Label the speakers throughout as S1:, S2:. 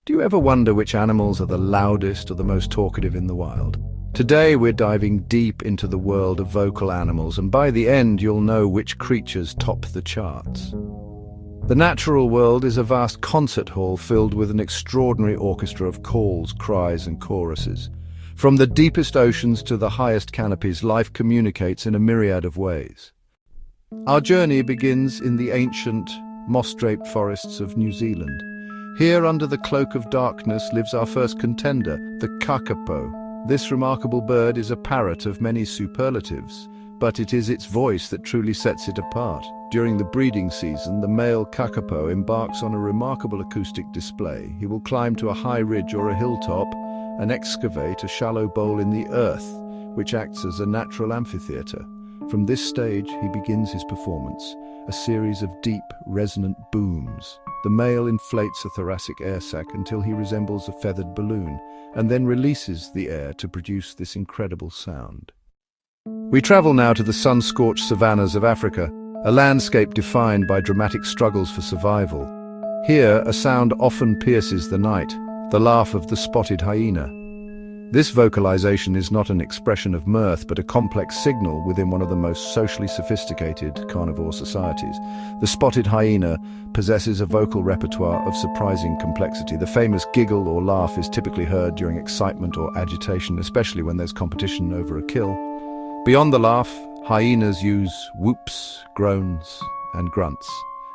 S1: Do you ever wonder which animals are the loudest or the most talkative in the wild? Today we're diving deep into the world of vocal animals, and by the end you'll know which creatures top the charts. The natural world is a vast concert hall filled with an extraordinary orchestra of calls, cries, and choruses. From the deepest oceans to the highest canopies, life communicates in a myriad of ways. Our journey begins in the ancient, moss-draped forests of New Zealand. Here, under the cloak of darkness, lives our first contender, the kakapo. This remarkable bird is a parrot of many superlatives, but it is its voice that truly sets it apart. During the breeding season, the male kakapo embarks on a remarkable acoustic display. He will climb to a high ridge or a hilltop and excavate a shallow bowl in the earth, which acts as a natural amphitheater. From this stage, he begins his performance, a series of deep, resonant booms. The male inflates a thoracic air sac until he resembles a feathered balloon, and then releases the air to produce this incredible sound. We travel now to the sun-scorched savannas of Africa, a landscape defined by dramatic struggles for survival. Here, a sound often pierces the night, the laugh of the spotted hyena. This vocalization is not an expression of mirth, but a complex signal within one of the most socially sophisticated carnivore societies. The spotted hyena possesses a vocal repertoire of surprising complexity. The famous giggle or laugh is typically heard during excitement or agitation, especially when there's competition over a kill. Beyond the laugh, hyenas use whoops, groans, and grunts.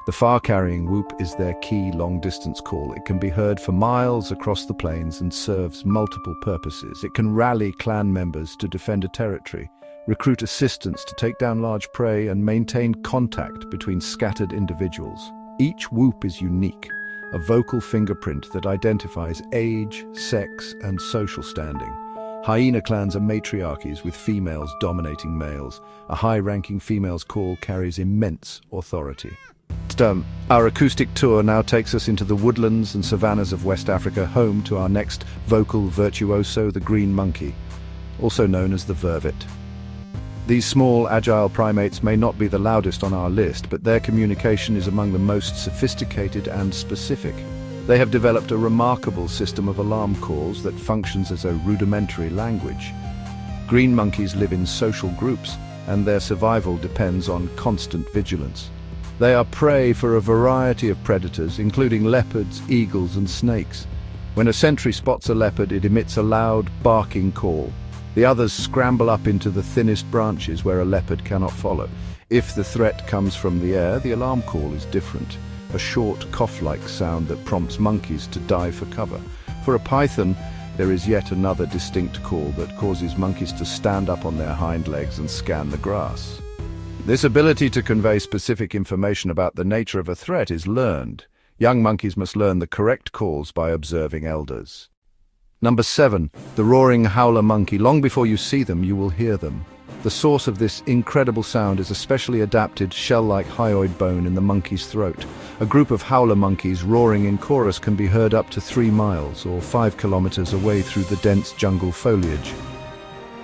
S1: The far-carrying whoop is their key long-distance call. It can be heard for miles across the plains and serves multiple purposes. It can rally clan members to defend a territory, recruit assistance to take down large prey, and maintain contact between scattered individuals. Each whoop is unique, a vocal fingerprint that identifies age, sex, and social standing. Hyena clans are matriarchies with females dominating males. A high-ranking female's call carries immense authority. Our acoustic tour now takes us into the woodlands and savannas of West Africa, home to our next vocal virtuoso, the green monkey, also known as the vervet. These small, agile primates may not be the loudest on our list, but their communication is among the most sophisticated and specific. They have developed a remarkable system of alarm calls that functions as a rudimentary language. Green monkeys live in social groups, and their survival depends on constant vigilance. They are prey for a variety of predators, including leopards, eagles, and snakes. When a sentry spots a leopard, it emits a loud, barking call. The others scramble up into the thinnest branches where a leopard cannot follow. If the threat comes from the air, the alarm call is different, a short, cough-like sound that prompts monkeys to dive for cover. For a python, there is yet another distinct call that causes monkeys to stand up on their hind legs and scan the grass. This ability to convey specific information about the nature of a threat is learned. Young monkeys must learn the correct calls by observing elders. Number 7, the roaring howler monkey. Long before you see them, you will hear them. The source of this incredible sound is a specially adapted shell-like hyoid bone in the monkey's throat. A group of howler monkeys roaring in chorus can be heard up to 3 miles or 5 kilometers away through the dense jungle foliage.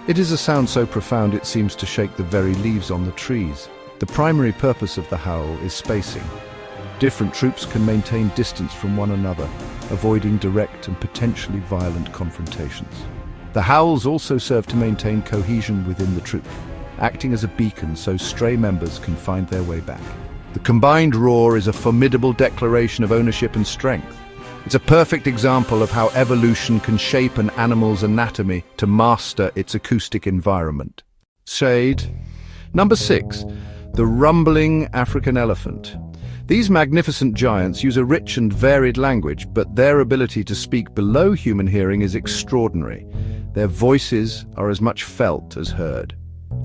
S1: It is a sound so profound it seems to shake the very leaves on the trees. The primary purpose of the howl is spacing. Different troops can maintain distance from one another, avoiding direct and potentially violent confrontations. The howls also serve to maintain cohesion within the troop, acting as a beacon so stray members can find their way back. The combined roar is a formidable declaration of ownership and strength. It's a perfect example of how evolution can shape an animal's anatomy to master its acoustic environment. Shade. Number 6, the rumbling African elephant. These magnificent giants use a rich and varied language, but their ability to speak below human hearing is extraordinary. Their voices are as much felt as heard.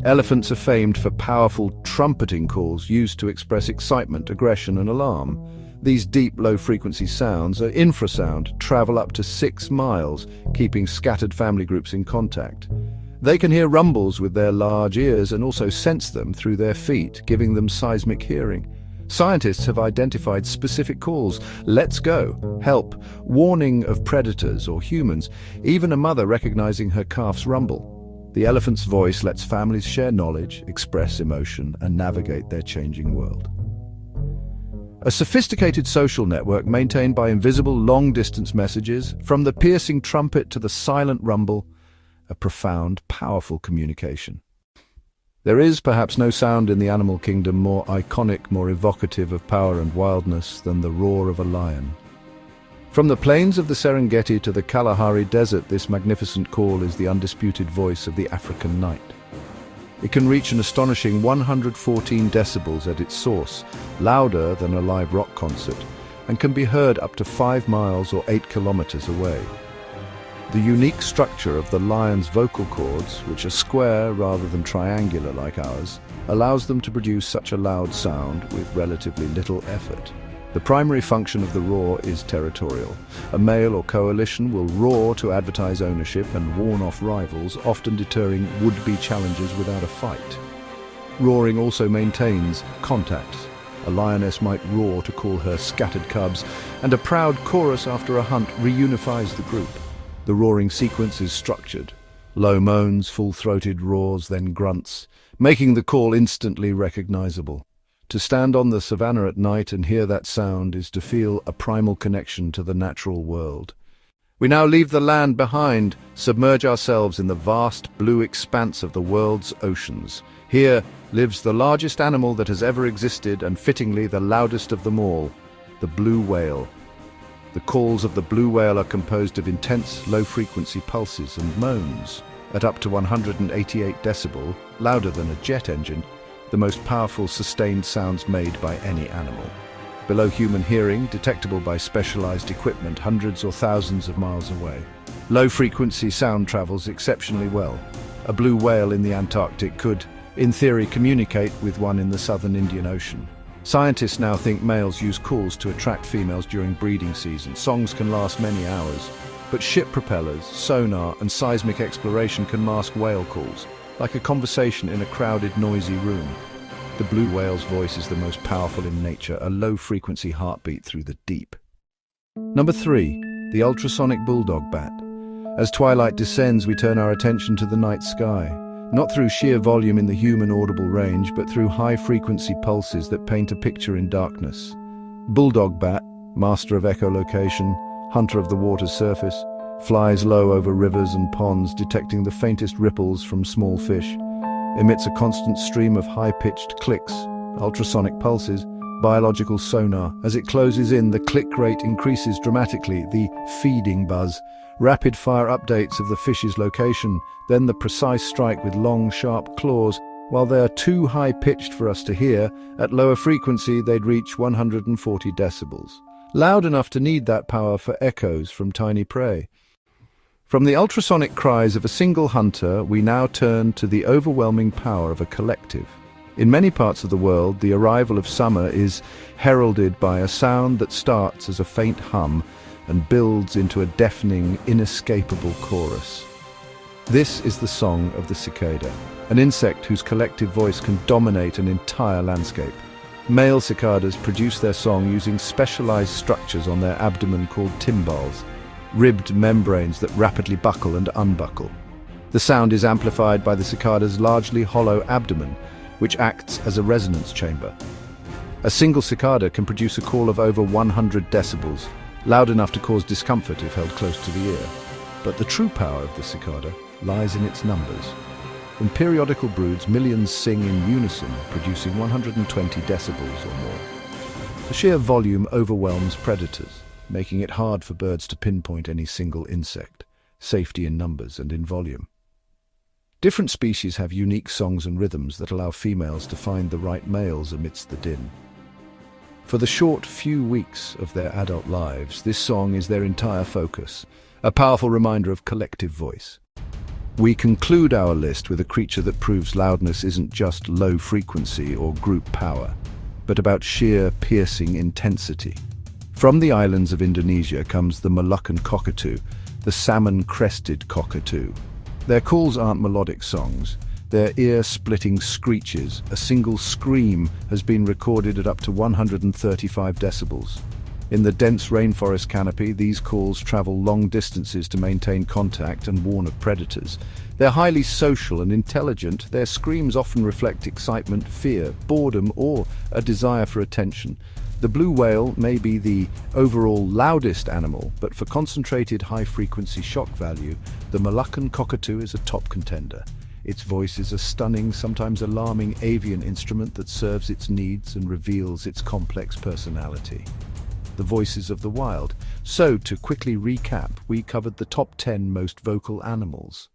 S1: Elephants are famed for powerful trumpeting calls used to express excitement, aggression, and alarm. These deep, low-frequency sounds are infrasound, travel up to 6 miles, keeping scattered family groups in contact. They can hear rumbles with their large ears and also sense them through their feet, giving them seismic hearing. Scientists have identified specific calls: let's go, help, warning of predators or humans, even a mother recognizing her calf's rumble. The elephant's voice lets families share knowledge, express emotion, and navigate their changing world. A sophisticated social network maintained by invisible long-distance messages, from the piercing trumpet to the silent rumble, a profound, powerful communication. There is perhaps no sound in the animal kingdom more iconic, more evocative of power and wildness than the roar of a lion. From the plains of the Serengeti to the Kalahari Desert, this magnificent call is the undisputed voice of the African night. It can reach an astonishing 114 decibels at its source, louder than a live rock concert, and can be heard up to 5 miles or 8 kilometers away. The unique structure of the lion's vocal cords, which are square rather than triangular like ours, allows them to produce such a loud sound with relatively little effort. The primary function of the roar is territorial. A male or coalition will roar to advertise ownership and warn off rivals, often deterring would-be challengers without a fight. Roaring also maintains contacts. A lioness might roar to call her scattered cubs, and a proud chorus after a hunt reunifies the group. The roaring sequence is structured. Low moans, full-throated roars, then grunts, making the call instantly recognizable. To stand on the savannah at night and hear that sound is to feel a primal connection to the natural world. We now leave the land behind, submerge ourselves in the vast blue expanse of the world's oceans. Here lives the largest animal that has ever existed, and fittingly the loudest of them all, the blue whale. The calls of the blue whale are composed of intense, low-frequency pulses and moans. At up to 188 decibel, louder than a jet engine, the most powerful sustained sounds made by any animal. Below human hearing, detectable by specialized equipment hundreds or thousands of miles away. Low-frequency sound travels exceptionally well. A blue whale in the Antarctic could, in theory, communicate with one in the southern Indian Ocean. Scientists now think males use calls to attract females during breeding season. Songs can last many hours, but ship propellers, sonar, and seismic exploration can mask whale calls, like a conversation in a crowded, noisy room. The blue whale's voice is the most powerful in nature, a low-frequency heartbeat through the deep. Number 3. The ultrasonic bulldog bat. As twilight descends, we turn our attention to the night sky, not through sheer volume in the human audible range, but through high-frequency pulses that paint a picture in darkness. Bulldog bat, master of echolocation, hunter of the water's surface, flies low over rivers and ponds, detecting the faintest ripples from small fish, emits a constant stream of high-pitched clicks, ultrasonic pulses, biological sonar. As it closes in, the click rate increases dramatically, the feeding buzz, rapid-fire updates of the fish's location, then the precise strike with long, sharp claws. While they are too high-pitched for us to hear, at lower frequency they'd reach 140 decibels. Loud enough to need that power for echoes from tiny prey. From the ultrasonic cries of a single hunter, we now turn to the overwhelming power of a collective. In many parts of the world, the arrival of summer is heralded by a sound that starts as a faint hum and builds into a deafening, inescapable chorus. This is the song of the cicada, an insect whose collective voice can dominate an entire landscape. Male cicadas produce their song using specialized structures on their abdomen called timbales, ribbed membranes that rapidly buckle and unbuckle. The sound is amplified by the cicada's largely hollow abdomen, which acts as a resonance chamber. A single cicada can produce a call of over 100 decibels, loud enough to cause discomfort if held close to the ear. But the true power of the cicada lies in its numbers. In periodical broods, millions sing in unison, producing 120 decibels or more. The sheer volume overwhelms predators, making it hard for birds to pinpoint any single insect. Safety in numbers and in volume. Different species have unique songs and rhythms that allow females to find the right males amidst the din. For the short few weeks of their adult lives, this song is their entire focus, a powerful reminder of collective voice. We conclude our list with a creature that proves loudness isn't just low frequency or group power, but about sheer, piercing intensity. From the islands of Indonesia comes the Moluccan cockatoo, the salmon-crested cockatoo. Their calls aren't melodic songs. They're ear-splitting screeches. A single scream has been recorded at up to 135 decibels. In the dense rainforest canopy, these calls travel long distances to maintain contact and warn of predators. They're highly social and intelligent. Their screams often reflect excitement, fear, boredom, or a desire for attention. The blue whale may be the overall loudest animal, but for concentrated high-frequency shock value, the Moluccan cockatoo is a top contender. Its voice is a stunning, sometimes alarming avian instrument that serves its needs and reveals its complex personality. The voices of the wild. So, to quickly recap, we covered the top 10 most vocal animals.